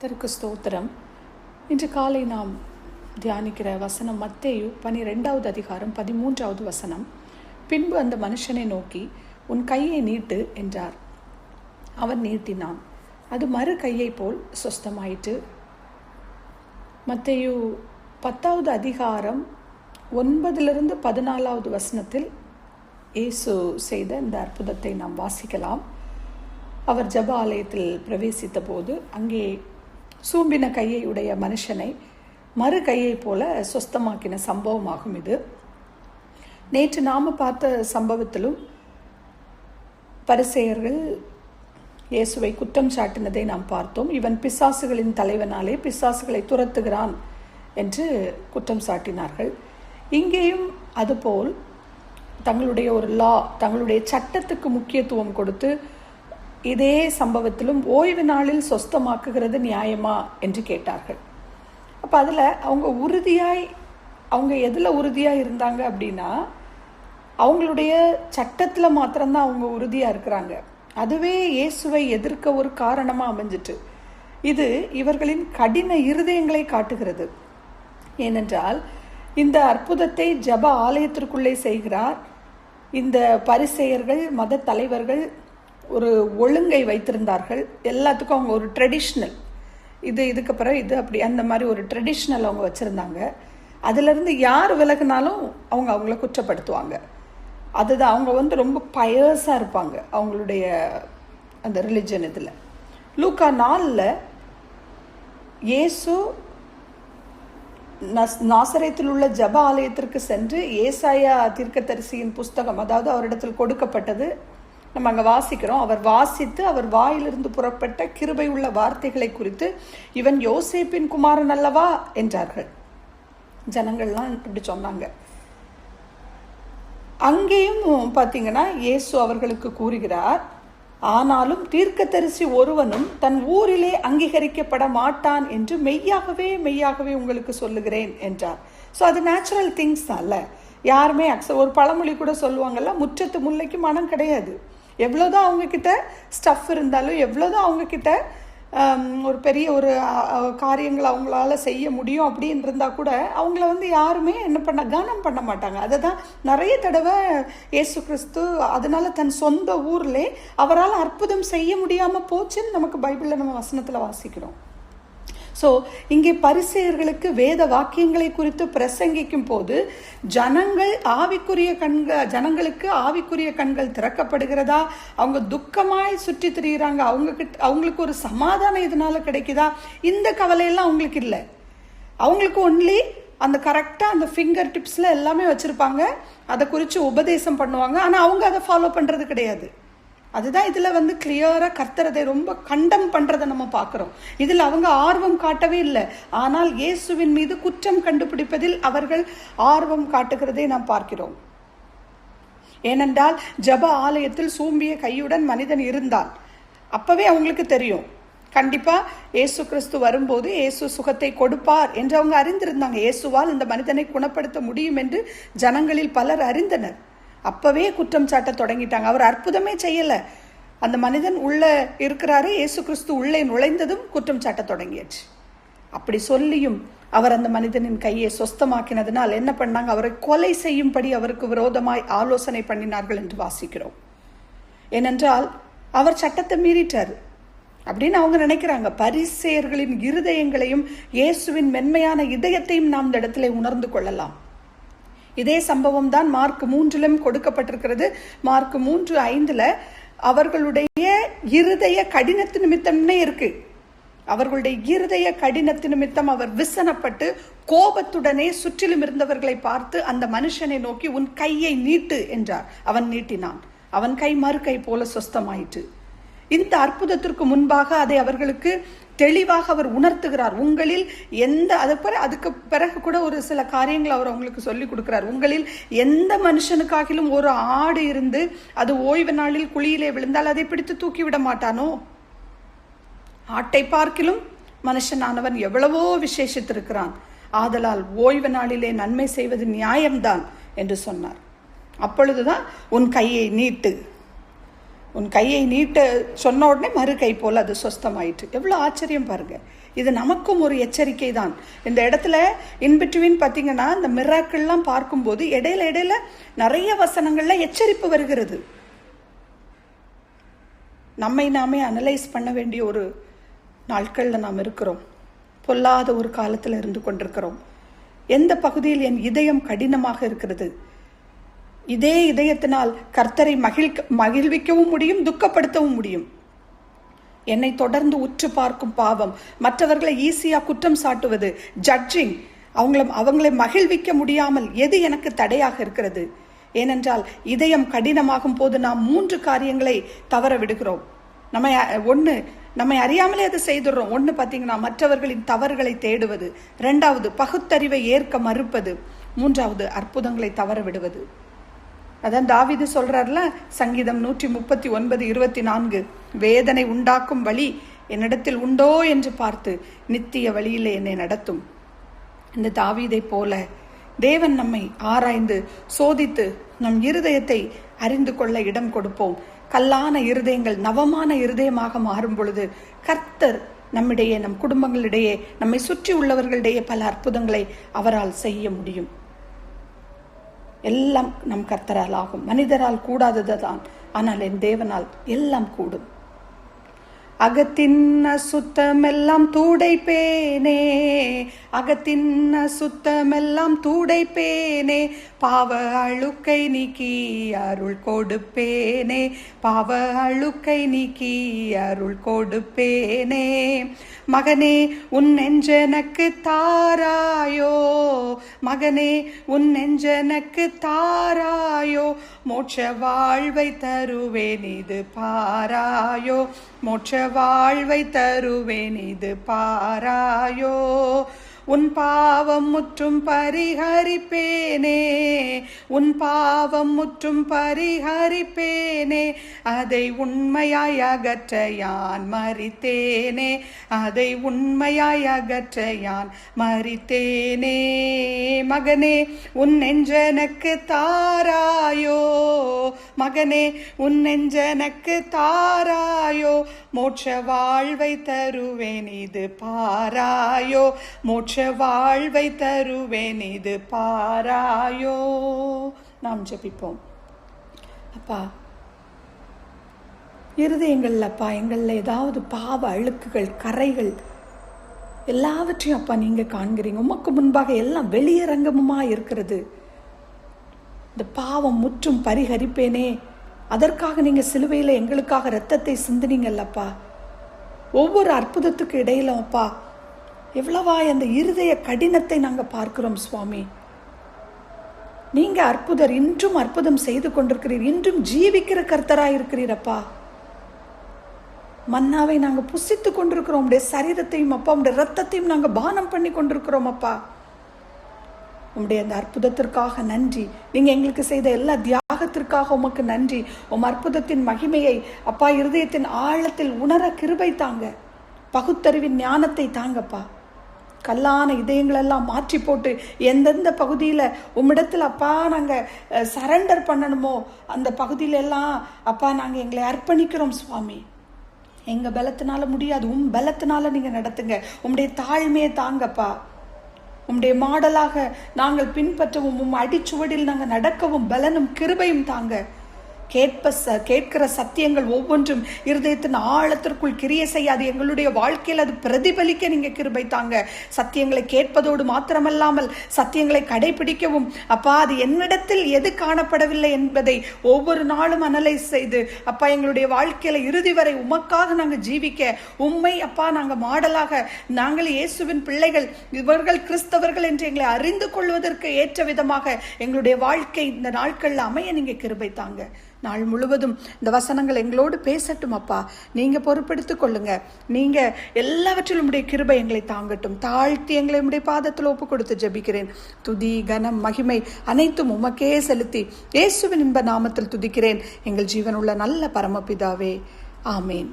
கர்த்தருக்கு ஸ்தோத்திரம். இன்று காலை நாம் தியானிக்கிற வசனம் மத்தேயு 12வது அதிகாரம் 13வது வசனம். பின்பு அந்த மனுஷனை நோக்கி, உன் கையை நீட்டு என்றார். அவன் நீட்டினான், அது மறு கையை போல் சொஸ்தமாயிற்று. மத்தேயு 10வது அதிகாரம் 9லிருந்து 14வது வசனத்தில் இயேசு செய்த இந்த அற்புதத்தை நாம் வாசிக்கலாம். அவர் ஜெப ஆலயத்தில் பிரவேசித்த போது அங்கே சூம்பின கையை உடைய மனுஷனை மறு கையை போல சொஸ்தமாக்கின சம்பவமாகும் இது. நேற்று நாம் பார்த்த சம்பவத்திலும் பரிசேயர்கள் இயேசுவை குற்றம் சாட்டினதை நாம் பார்த்தோம். இவன் பிசாசுகளின் தலைவனாலே பிசாசுகளை துரத்துகிறான் என்று குற்றம் சாட்டினார்கள். இங்கேயும் அதுபோல் தங்களுடைய ஒரு தங்களுடைய சட்டத்துக்கு முக்கியத்துவம் கொடுத்து இதே சம்பவத்திலும் ஓய்வு நாளில் சொஸ்தமாக்குகிறது நியாயமா என்று கேட்டார்கள். அப்போ அதில் அவங்க எதில் உறுதியாக இருந்தாங்க அப்படின்னா, அவங்களுடைய சட்டத்தில் மாத்திரம்தான் அவங்க உறுதியாக இருக்கிறாங்க. அதுவே இயேசுவை எதிர்க்க ஒரு காரணமாக அமைஞ்சிட்டு. இது இவர்களின் கடின இருதயங்களை காட்டுகிறது. ஏனென்றால் இந்த அற்புதத்தை ஜெப ஆலயத்திற்குள்ளே செய்கிறார். இந்த பரிசேயர்கள் மத தலைவர்கள் ஒரு ஒழுங்கை வைத்திருந்தார்கள். எல்லாத்துக்கும் அவங்க ஒரு ட்ரெடிஷ்னல், இதுக்கு பிறகு இது அப்படி அந்த மாதிரி ஒரு ட்ரெடிஷ்னல் அவங்க வச்சுருந்தாங்க. அதிலிருந்து யார் விலகினாலும் அவங்கள குற்றப்படுத்துவாங்க. அதுதான் அவங்க ரொம்ப பயஸாக இருப்பாங்க அவங்களுடைய அந்த ரிலிஜன். இதில் லூக்கா 4 இயேசு நாசரேத்தில் உள்ள ஜெப ஆலயத்திற்கு சென்று ஏசாயா தீர்க்கதரிசியின் புஸ்தகம், அதாவது அவரிடத்தில் கொடுக்கப்பட்டது, நம்ம அங்கே வாசிக்கிறோம். அவர் வாசித்து அவர் வாயிலிருந்து புறப்பட்ட கிருபை உள்ள வார்த்தைகளை குறித்து, இவன் யோசேப்பின் குமாரன் அல்லவா என்றார்கள். ஜனங்கள்லாம் இப்படி சொன்னாங்க. அங்கேயும் பார்த்தீங்கன்னா இயேசு அவர்களுக்கு கூறுகிறார், ஆனாலும் தீர்க்கதரிசி ஒருவனும் தன் ஊரிலே அங்கீகரிக்கப்பட மாட்டான் என்று மெய்யாகவே உங்களுக்கு சொல்லுகிறேன் என்றார். ஸோ அது நேச்சுரல் திங்ஸ் தான் இல்லை. யாருமே ஒரு பழமொழி கூட சொல்லுவாங்கல்ல, முற்றத்து முல்லைக்கு மனம் கிடையாது. எவ்வளோதான் அவங்கக்கிட்ட ஸ்டஃப் இருந்தாலும், எவ்வளோதான் அவங்கக்கிட்ட ஒரு பெரிய ஒரு காரியங்களை அவங்களால செய்ய முடியும் அப்படின்னு இருந்தால் கூட அவங்கள யாருமே கனம் பண்ண மாட்டாங்க. அதை தான் நிறைய தடவை இயேசு கிறிஸ்து அதனால தன் சொந்த ஊர்லே அவரால் அற்புதம் செய்ய முடியாமல் போச்சுன்னு நமக்கு பைபிளில் நம்ம வசனத்தில் வாசிக்கிறோம். ஸோ இங்கே பரிசேயர்களுக்கு வேத வாக்கியங்களை குறித்து பிரசங்கிக்கும் போது ஜனங்களுக்கு ஆவிக்குரிய கண்கள் திறக்கப்படுகிறதா, அவங்க துக்கமாய் சுற்றி திரிகிறாங்க, அவங்களுக்கு ஒரு சமாதானம் இதனால கிடைக்குதா, இந்த கவலையெல்லாம் அவங்களுக்கு இல்லை. அவங்களுக்கு ஒன்லி அந்த கரெக்டாக அந்த ஃபிங்கர் டிப்ஸில் எல்லாமே வச்சுருப்பாங்க, அதை குறித்து உபதேசம் பண்ணுவாங்க. ஆனால் அவங்க அதை ஃபாலோ பண்ணுறது கிடையாது. அதுதான் இதில் கிளியராக கர்த்தரதை ரொம்ப கண்டம் பண்ணுறதை நம்ம பார்க்குறோம். இதில் அவங்க ஆர்வம் காட்டவே இல்லை. ஆனால் இயேசுவின் மீது குற்றம் கண்டுபிடிப்பதில் அவர்கள் ஆர்வம் காட்டுகிறதை நாம் பார்க்கிறோம். ஏனென்றால் ஜெப ஆலயத்தில் சூம்பிய கையுடன் மனிதன் இருந்தான். அப்பவே அவங்களுக்கு தெரியும், கண்டிப்பாக இயேசு கிறிஸ்து வரும்போது இயேசு சுகத்தை கொடுப்பார் என்று அவங்க அறிந்திருந்தாங்க. இயேசுவால் இந்த மனிதனை குணப்படுத்த முடியும் என்று ஜனங்களில் பலர் அறிந்தனர். அப்பவே குற்றம் சாட்ட தொடங்கிட்டாங்க. அவர் அற்புதமே செய்யலை, அந்த மனிதன் உள்ளே இருக்கிறாரு, இயேசு கிறிஸ்து உள்ளே நுழைந்ததும் குற்றம் சாட்ட தொடங்கியாச்சு. அப்படி சொல்லியும் அவர் அந்த மனிதனின் கையை சொஸ்தமாக்கினதுனால் என்ன பண்ணாங்க, அவரை கொலை செய்யும்படி அவருக்கு விரோதமாய் ஆலோசனை பண்ணினார்கள் என்று வாசிக்கிறோம். ஏனென்றால் அவர் சட்டத்தை மீறிட்டார் அப்படின்னு அவங்க நினைக்கிறாங்க. பரிசேயர்களின் இருதயங்களையும் இயேசுவின் மென்மையான இதயத்தையும் நாம் இந்த இடத்துல உணர்ந்து கொள்ளலாம். இதே சம்பவம் தான் மார்க் 3 கொடுக்கப்பட்டிருக்கிறது. மார்க் 3:5 அவர்களுடைய இருதய கடினத்து நிமித்தம்னே இருக்கு. அவர்களுடைய இருதய கடினத்து நிமித்தம் அவர் விசனப்பட்டு கோபத்துடனே சுற்றிலும் இருந்தவர்களை பார்த்து அந்த மனுஷனை நோக்கி, உன் கையை நீட்டு என்றார். அவன் நீட்டினான், அவன் கை மறு கை போல சொஸ்தமாயிற்று. இந்த அற்புதத்திற்கு முன்பாக அதை அவர்களுக்கு தெளிவாக அவர் உணர்த்துகிறார். உங்களில் அதுக்கு பிறகு கூட ஒரு சில காரியங்கள் அவர் அவங்களுக்கு சொல்லி கொடுக்கிறார். உங்களில் எந்த மனுஷனுக்காகிலும் ஒரு ஆடு இருந்து அது ஓய்வு நாளில் குழியிலே விழுந்தால் அதை பிடித்து தூக்கிவிட மாட்டானோ? ஆட்டை பார்க்கிலும் மனுஷனானவன் எவ்வளவோ விசேஷித்திருக்கிறான். ஆதலால் ஓய்வு நாளிலே நன்மை செய்வது நியாயம்தான் என்று சொன்னார். அப்பொழுதுதான் உன் கையை நீட்டு, உன் கையை நீட்ட சொன்ன உடனே மறு கை போல் அது சொஸ்தமாயிற்று. எவ்வளோ ஆச்சரியம் பாருங்க. இது நமக்கும் ஒரு எச்சரிக்கை தான். இந்த இடத்துல இன்பிட்வீன் பார்த்தீங்கன்னா இந்த மிராக்கிள்லாம் பார்க்கும்போது இடையில நிறைய வசனங்கள்ல எச்சரிப்பு வருகிறது. நம்மை நாமே அனலைஸ் பண்ண வேண்டிய ஒரு நாட்கள்ல நாம் இருக்கிறோம். பொல்லாத ஒரு காலத்துல இருந்து கொண்டிருக்கிறோம். எந்த பகுதியில் என் இதயம் கடினமாக இருக்கிறது? இதே இதயத்தினால் கர்த்தரை மகிழ்விக்கவும் முடியும், துக்கப்படுத்தவும் முடியும். என்னை தொடர்ந்து உற்று பார்க்கும் பாவம், மற்றவர்களை ஈஸியா குற்றம் சாட்டுவது, ஜட்ஜிங், அவங்களை மகிழ்விக்க முடியாமல் எது எனக்கு தடையாக இருக்கிறது? ஏனென்றால் இதயம் கடினமாகும் போது நாம் 3 காரியங்களை தவற விடுகிறோம். நம்மை அறியாமலே அதை செய்துடுறோம். 1 பார்த்தீங்கன்னா மற்றவர்களின் தவறுகளை தேடுவது, 2வது பகுத்தறிவை ஏற்க மறுப்பது, 3வது அற்புதங்களை தவற விடுவது. அதான் தாவீது சொல்றாருல, சங்கீதம் 139:24, வேதனை உண்டாக்கும் வழி என்னிடத்தில் உண்டோ என்று பார்த்து நித்திய வழியிலே என்னை நடத்தும். இந்த தாவீதை போல தேவன் நம்மை ஆராய்ந்து சோதித்து நம் இருதயத்தை அறிந்து கொள்ள இடம் கொடுப்போம். கல்லான இருதயங்கள் நவமான இருதயமாக மாறும் பொழுது கர்த்தர் நம்மிடையே, நம் குடும்பங்களிடையே, நம்மை சுற்றி உள்ளவர்களிடையே பல அற்புதங்களை அவரால் செய்ய முடியும். எல்லாம் நம் கர்த்தரால் ஆகும். மனிதரால் கூடாததுதான், ஆனால் என் தேவனால் எல்லாம் கூடும். அகத்தின் சுத்தமெல்லாம் தூடைப்பேனே, அகத்தின் சுத்தமெல்லாம் தூடைப்பேனே, பாவ அழுக்கை நீக்கி அருள் கொடுப்பேனே, பாவ அழுக்கை நீக்கி அருள் கொடுப்பேனே. மகனே உன் நெஞ்சனக்கு தாராயோ, மகனே உன் நெஞ்சனக்கு தாராயோ, மோட்ச வாழ்வை தருவேன் இது பாராயோ, மோட்ச வாழ்வை தருவேன் இது பாராயோ. உன் பாவம் முற்றும் பரிஹரிப்பேனே, உன் பாவம் முற்றும் பரிஹரிப்பேனே, அதை உண்மையாய் அகற்ற யான் மரித்தேனே, அதை உண்மையாய் அகற்ற யான் மரித்தேனே. மகனே உன் நெஞ்சனக்கு தாராயோ, மகனே உன் நெஞ்சனக்கு தாராயோ, மோட்ச வாழ்வை தருவேன் இது பாராயோ, மோட்ச வாழ்வை தருவேன் இது பாராயோ. நாம் ஜெபிப்போம். அப்பா, இருதயங்கள்ல அப்பா எங்கள்ல ஏதாவது பாவ அழுக்குகள், கரைகள் எல்லாவற்றையும் அப்பா நீங்க காண்கிறீங்க. உமக்கு முன்பாக எல்லாம் வெளியரங்கமுமா இருக்கிறது. இந்த பாவம் முற்றும் பரிஹரிப்பேனே, அதற்காக நீங்க சிலுவையில எங்களுக்காக இரத்தத்தை சிந்தினீங்கல்லப்பா. ஒவ்வொரு அற்புதத்துக்கு இடையிலும் அப்பா எவ்வளவா அந்த இருதய கடினத்தை நாங்க பார்க்கிறோம் சுவாமி. நீங்க அற்புதர், இன்றும் அற்புதம் செய்து கொண்டிருக்கிறீர், இன்றும் ஜீவிக்கிற கர்த்தராய் இருக்கிறீரப்பா. மன்னாவை நாங்க புசித்து கொண்டிருக்கிறோம், உடைய சரீரத்தையும் அப்பா உடைய ரத்தத்தையும் நாங்க பானம் பண்ணி கொண்டிருக்கிறோம் அப்பா. உம்முடைய அந்த அற்புதத்திற்காக நன்றி. நீங்க எங்களுக்கு செய்த எல்லா தியாகத்திற்காக உமக்கு நன்றி. உம் அற்புதத்தின் மகிமையை அப்பா இருதயத்தின் ஆழத்தில் உணர கிருபை தாங்க, பகுத்தறிவின் ஞானத்தை தாங்கப்பா. கல்லான இதயங்களெல்லாம் மாற்றி போட்டு எந்தெந்த பகுதியில் உம்மிடத்தில் அப்பா நாங்கள் சரண்டர் பண்ணணுமோ அந்த பகுதியிலெல்லாம் அப்பா நாங்கள் எங்களை அர்ப்பணிக்கிறோம் சுவாமி. எங்கள் பலத்தினால முடியாது, உம் பலத்தினால நீங்கள் நடத்துங்க. உம்முடைய தாழ்மையை தாங்கப்பா. உம்முடைய மாடலாக நாங்கள் பின்பற்றவும், உம் அடிச்சுவடில் நாங்கள் நடக்கவும் பலனும் கிருபையும் தாங்க. கேட்கிற சத்தியங்கள் ஒவ்வொன்றும் இருதயத்தின் ஆழத்திற்குள் கிரியை செய்யாது, எங்களுடைய வாழ்க்கையில் அது பிரதிபலிக்க நீங்க கிருபை தாங்க. சத்தியங்களை கேட்பதோடு மாத்திரமல்லாமல் சத்தியங்களை கடைபிடிக்கவும் அப்பா அது என்னிடத்தில் எது காணப்படவில்லை என்பதை ஒவ்வொரு நாளும் அனலைஸ் செய்து அப்பா எங்களுடைய வாழ்க்கையில இறுதி வரை உமக்காக நாங்கள் ஜீவிக்க, உம்மை அப்பா நாங்கள் மாடலாக, நாங்கள் இயேசுவின் பிள்ளைகள், இவர்கள் கிறிஸ்தவர்கள் என்று எங்களை அறிந்து கொள்வதற்கு ஏற்ற விதமாக எங்களுடைய வாழ்க்கை இந்த நாட்கள்ல அமைய நீங்க கிருபை தாங்க. நாள் முழுவதும் இந்த வசனங்கள் எங்களோடு பேசட்டும் அப்பா. நீங்க பொறுப்பெடுத்துக் கொள்ளுங்க. நீங்க எல்லாவற்றிலும் உடைய கிருபை எங்களை தாங்கட்டும். தாழ்த்தி எங்களை உடைய பாதத்தில் ஒப்பு கொடுத்து ஜெபிக்கிறேன். துதி, கனம், மகிமை அனைத்தும் உமக்கே செலுத்தி இயேசுவின் இன்ப நாமத்தில் துதிக்கிறேன் எங்கள் ஜீவனுள்ள நல்ல பரமபிதாவே. ஆமேன்.